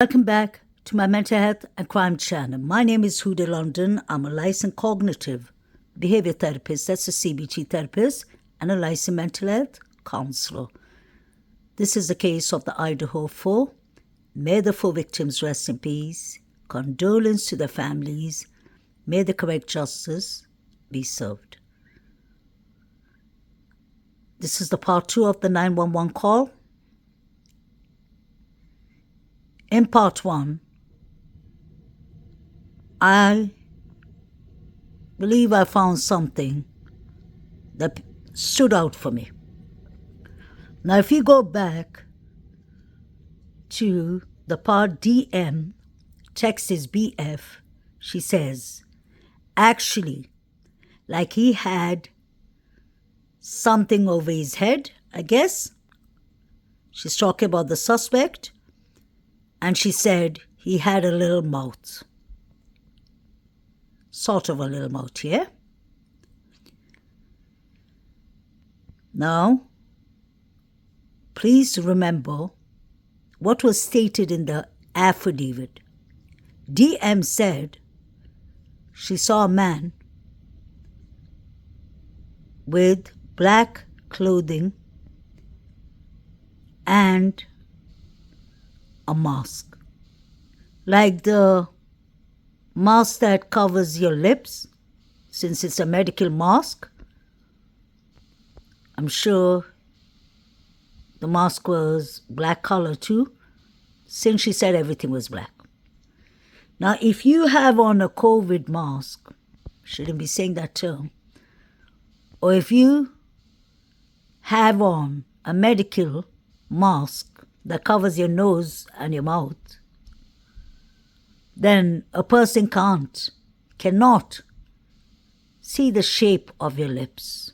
Welcome back to my mental health and crime channel. My name is Huda London. I'm a licensed cognitive behavior therapist, that's a CBT therapist, and a licensed mental health counselor. This is the case of the Idaho 4. May the 4 victims rest in peace. Condolence to the families. May the correct justice be served. This is the part 2 of the 911 call. In part 1, I believe I found something that stood out for me. Now, if you go back to the part DM, text is BF, she says, actually, like he had something over his head, I guess. She's talking about the suspect. And she said he had a little mouth. Sort of a little mouth, yeah? Now, please remember what was stated in the affidavit. DM said she saw a man with black clothing and a mask, like the mask that covers your lips, since it's a medical mask. I'm sure the mask was black color too, since she said everything was black. Now, if you have on a COVID mask, shouldn't be saying that term, or if you have on a medical mask that covers your nose and your mouth, then a person cannot see the shape of your lips.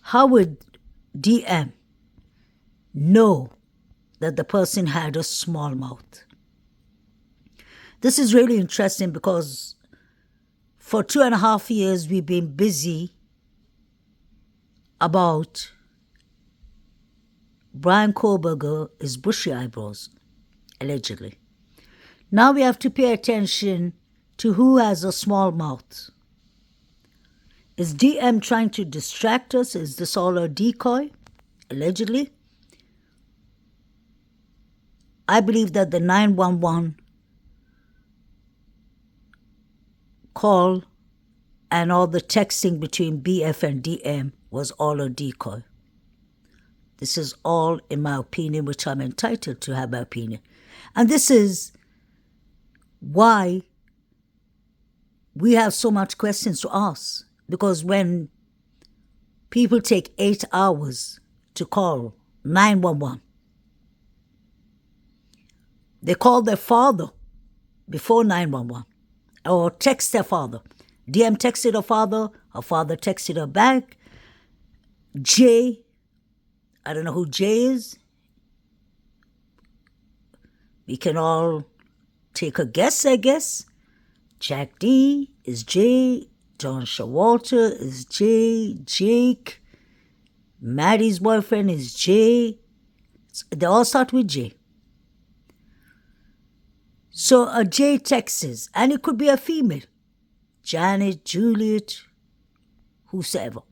How would DM know that the person had a small mouth? This is really interesting because for 2.5 years we've been busy about Brian Kohlberger is bushy eyebrows, allegedly. Now we have to pay attention to who has a small mouth. Is DM trying to distract us? Is this all a decoy, allegedly? I believe that the 911 call and all the texting between BF and DM was all a decoy. This is all in my opinion, which I'm entitled to have my opinion. And this is why we have so much questions to ask. Because when people take 8 hours to call 911, they call their father before 911 or text their father. DM texted her father texted her back. J, I don't know who Jay is. We can all take a guess, I guess. Jack D is Jay. John Showalter is Jay. Jake. Maddie's boyfriend is Jay. They all start with J. So a J texts, and it could be a female. Janet, Juliet, whosoever.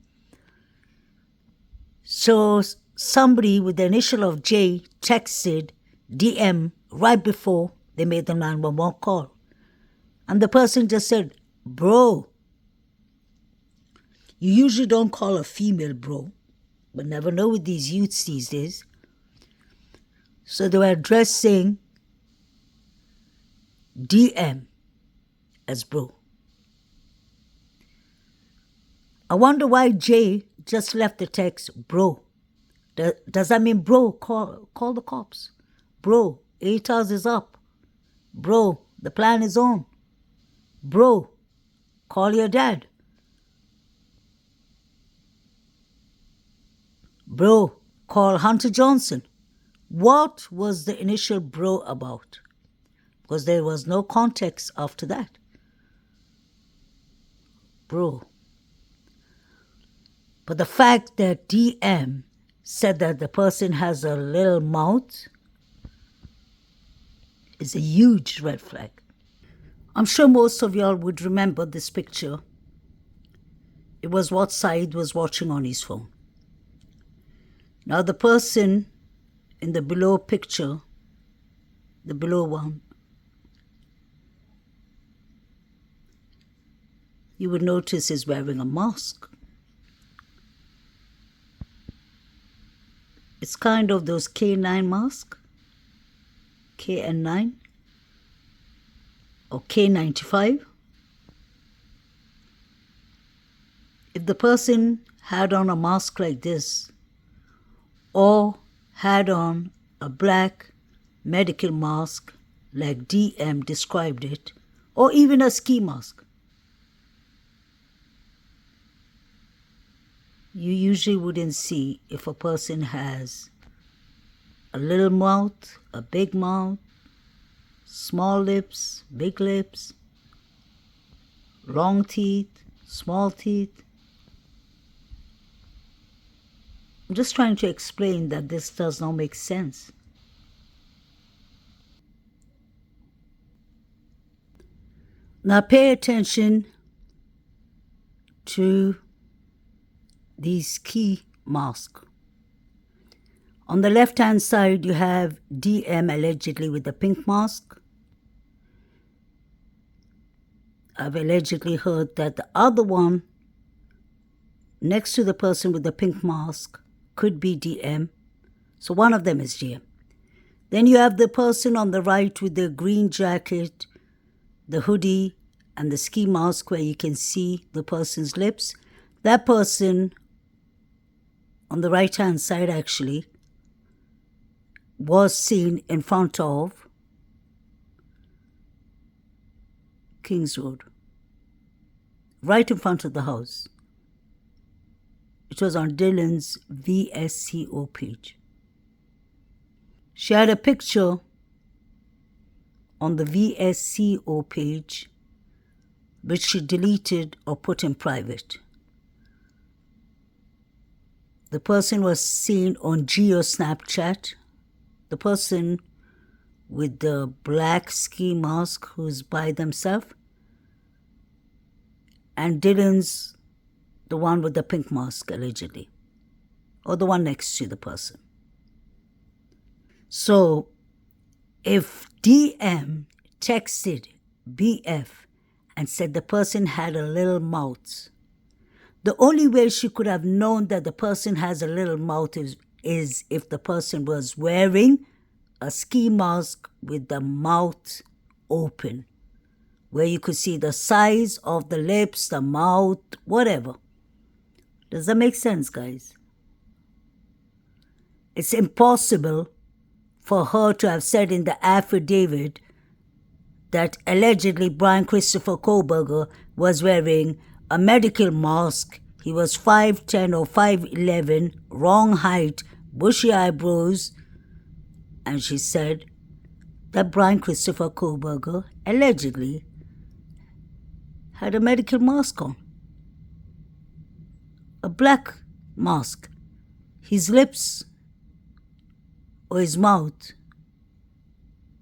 So somebody with the initial of J texted DM right before they made the 911 call. And the person just said, bro. You usually don't call a female bro, but never know with these youths these days. So they were addressing DM as bro. I wonder why J just left the text, bro. Does that mean, bro, call the cops? Bro, 8 hours is up. Bro, the plan is on. Bro, call your dad. Bro, call Hunter Johnson. What was the initial bro about? Because there was no context after that. Bro. But the fact that DM said that the person has a little mouth is a huge red flag. I'm sure most of y'all would remember this picture. It was what Saeed was watching on his phone. Now the person in the below picture, the below one, you would notice is wearing a mask. It's kind of those K9 masks, KN9 or K95. If the person had on a mask like this or had on a black medical mask like DM described it, or even a ski mask, you usually wouldn't see if a person has a little mouth, a big mouth, small lips, big lips, long teeth, small teeth. I'm just trying to explain that this does not make sense. Now pay attention to these ski masks. On the left-hand side, you have DM allegedly with the pink mask. I've allegedly heard that the other one next to the person with the pink mask could be DM. So one of them is DM. Then you have the person on the right with the green jacket, the hoodie, and the ski mask where you can see the person's lips. That person on the right-hand side actually was seen in front of Kings Road, right in front of the house. It was on Dylan's VSCO page. She had a picture on the VSCO page which she deleted or put in private. The person was seen on Geo Snapchat. The person with the black ski mask who's by themselves. And Dylan's the one with the pink mask, allegedly. Or the one next to the person. So, if DM texted BF and said the person had a little mouth, the only way she could have known that the person has a little mouth is if the person was wearing a ski mask with the mouth open, where you could see the size of the lips, the mouth, whatever. Does that make sense, guys? It's impossible for her to have said in the affidavit that allegedly Brian Christopher Kohlberger was wearing a medical mask. He was 5'10" or 5'11", wrong height, bushy eyebrows, and she said that Brian Christopher Kohlberger allegedly had a medical mask on. A black mask. His lips or his mouth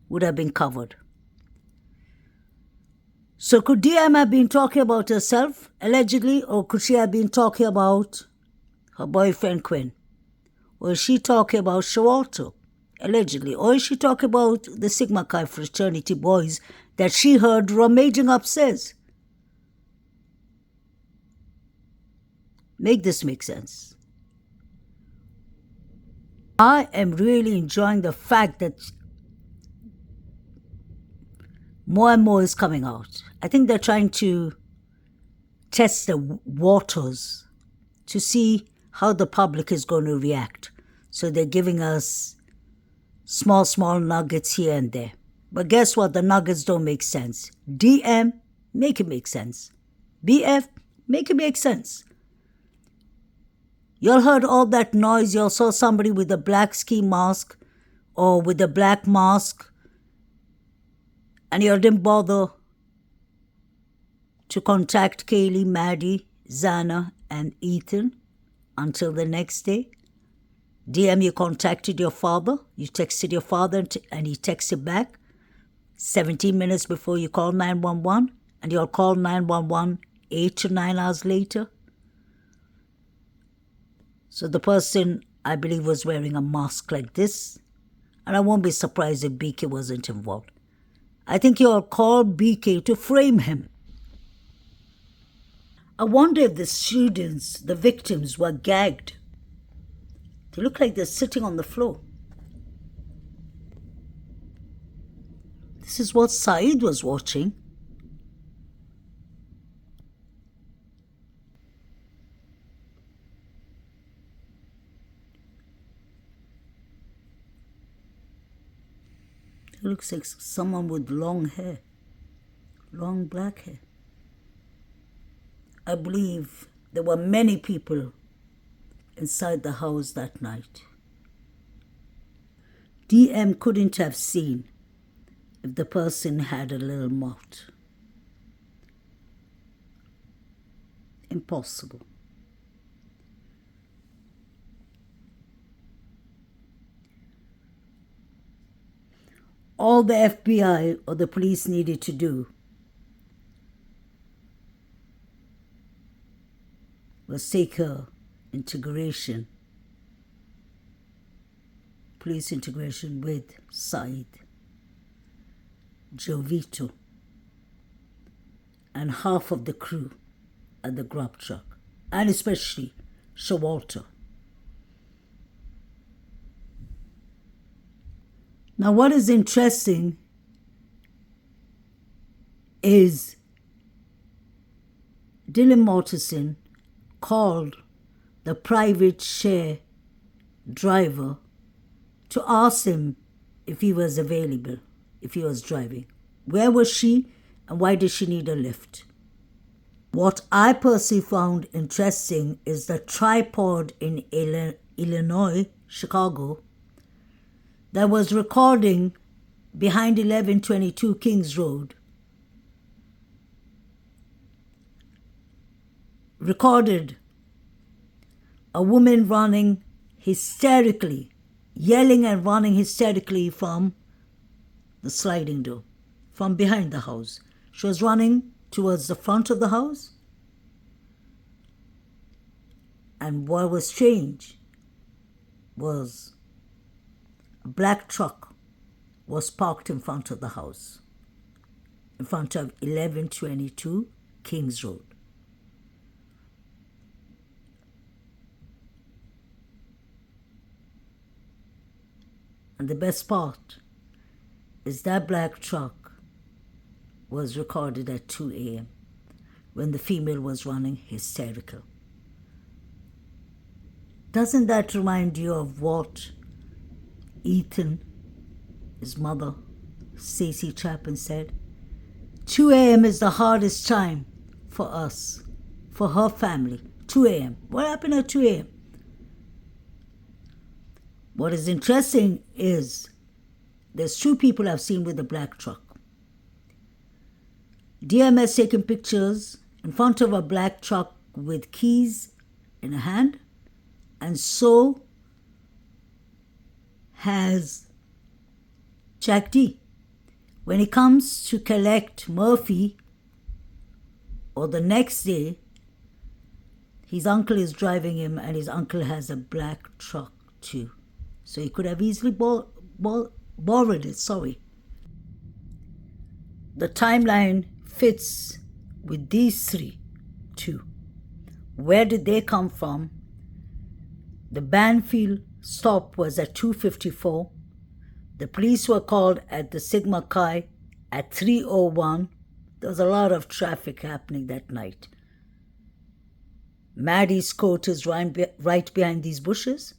would have been covered. So could DM have been talking about herself, allegedly, or could she have been talking about her boyfriend Quinn? Or is she talking about Shawalter, allegedly? Or is she talking about the Sigma Chi fraternity boys that she heard rummaging upstairs? Make this make sense. I am really enjoying the fact that more and more is coming out. I think they're trying to test the waters to see how the public is going to react. So they're giving us small nuggets here and there. But guess what? The nuggets don't make sense. DM, make it make sense. BF, make it make sense. Y'all heard all that noise. Y'all saw somebody with a black ski mask or with a black mask, and y'all didn't bother to contact Kaylee, Maddie, Zana, and Ethan until the next day. DM, you contacted your father. You texted your father and he texted back 17 minutes before you called 911, and you'll call 911 8 to 9 hours later. So the person, I believe, was wearing a mask like this, and I won't be surprised if BK wasn't involved. I think you all called BK to frame him. I wonder if the students, the victims, were gagged. They look like they're sitting on the floor. This is what Saeed was watching. It looks like someone with long hair, long black hair. I believe there were many people inside the house that night. DM couldn't have seen if the person had a little mouth. Impossible. All the FBI or the police needed to do was take her integration, police integration with Saeed, Jovito, and half of the crew at the grab truck, and especially Shawalter. Now, what is interesting is Dylan Mortensen called the private share driver to ask him if he was available, if he was driving. Where was she and why did she need a lift? What I personally found interesting is the tripod in Illinois, Chicago, that was recording behind 1122 Kings Road, recorded a woman running hysterically, yelling and running hysterically from the sliding door, from behind the house. She was running towards the front of the house. And what was strange was a black truck was parked in front of the house, in front of 1122 Kings Road. And the best part is that black truck was recorded at 2 a.m. when the female was running hysterical. Doesn't that remind you of what Ethan, his mother, Stacey Chapman, said? 2 a.m. is the hardest time for us, for her family. 2 a.m. What happened at 2 a.m.? What is interesting is there's 2 people I've seen with the black truck. DMS taking pictures in front of a black truck with keys in a hand, and so has Jack D. When he comes to collect Murphy, or the next day, his uncle is driving him and his uncle has a black truck too. So he could have easily borrowed it, The timeline fits with these 3 too. Where did they come from? The Banfield stop was at 2:54. The police were called at the Sigma Chi at 3:01. There was a lot of traffic happening that night. Maddie's coat is right behind these bushes.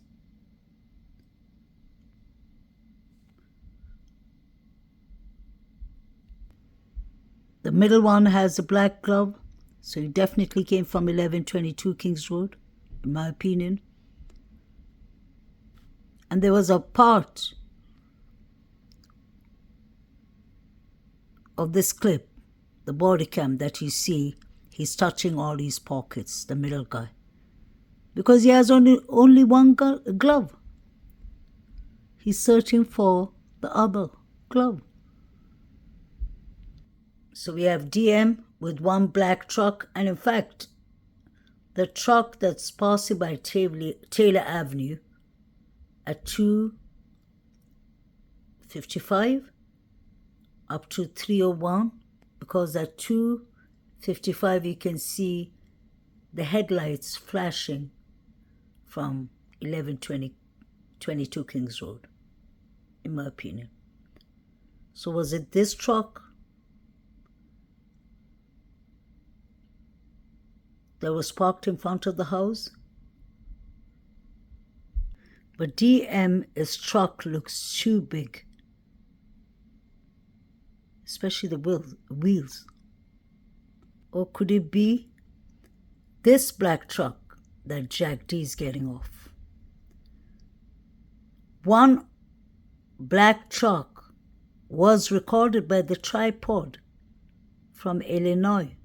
The middle one has a black glove, so he definitely came from 1122 Kings Road, in my opinion. And there was a part of this clip, the body cam that you see, he's touching all his pockets, the middle guy, because he has only one glove. He's searching for the other glove. So we have DM with one black truck, and in fact, the truck that's passing by Taylor Avenue at 2:55 up to 3:01, because at 2:55 you can see the headlights flashing from 1122 Kings Road, in my opinion. So was it this truck that was parked in front of the house? But DM's truck looks too big, especially the wheels. Or could it be this black truck that Jack D's getting off? One black truck was recorded by the tripod from Illinois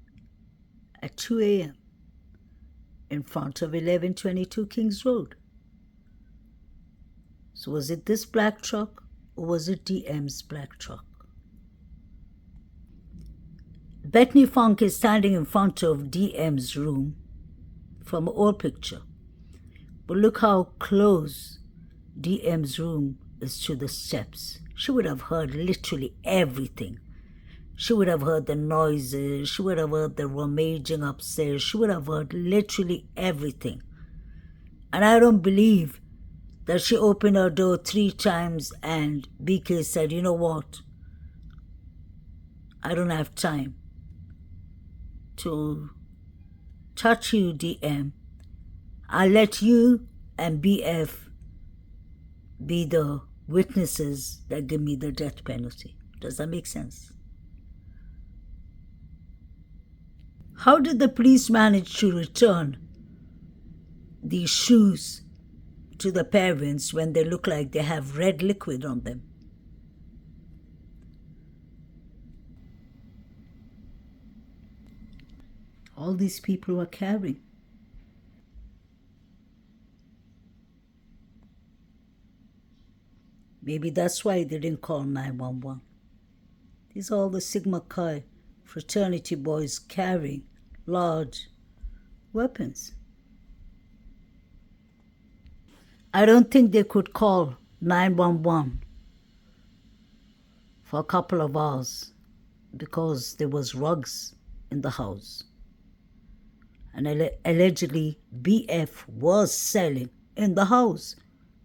at 2 a.m. in front of 1122 Kings Road. So was it this black truck, or was it DM's black truck? Bethany Funk is standing in front of DM's room from an old picture. But look how close DM's room is to the steps. She would have heard literally everything. She would have heard the noises. She would have heard the rummaging upstairs. She would have heard literally everything. And I don't believe that she opened her door 3 times and BK said, you know what? I don't have time to touch you, DM. I'll let you and BF be the witnesses that give me the death penalty. Does that make sense? How did the police manage to return these shoes to the parents when they look like they have red liquid on them? All these people were carrying. Maybe that's why they didn't call 911. These are all the Sigma Chi fraternity boys carrying large weapons. I don't think they could call 911 for a couple of hours because there was RUGS in the house. And allegedly BF was selling in the house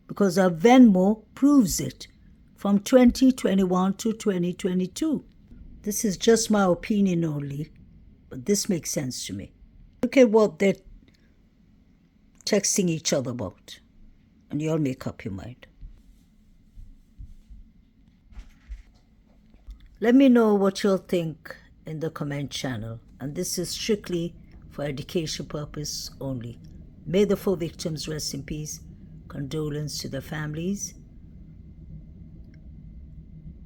because her Venmo proves it from 2021 to 2022. This is just my opinion only, but this makes sense to me. Look at what they're texting each other about, and you'll make up your mind. Let me know what you'll think in the comment channel, and this is strictly for education purpose only. May the 4 victims rest in peace. Condolence to the families,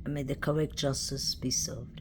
and may the correct justice be served.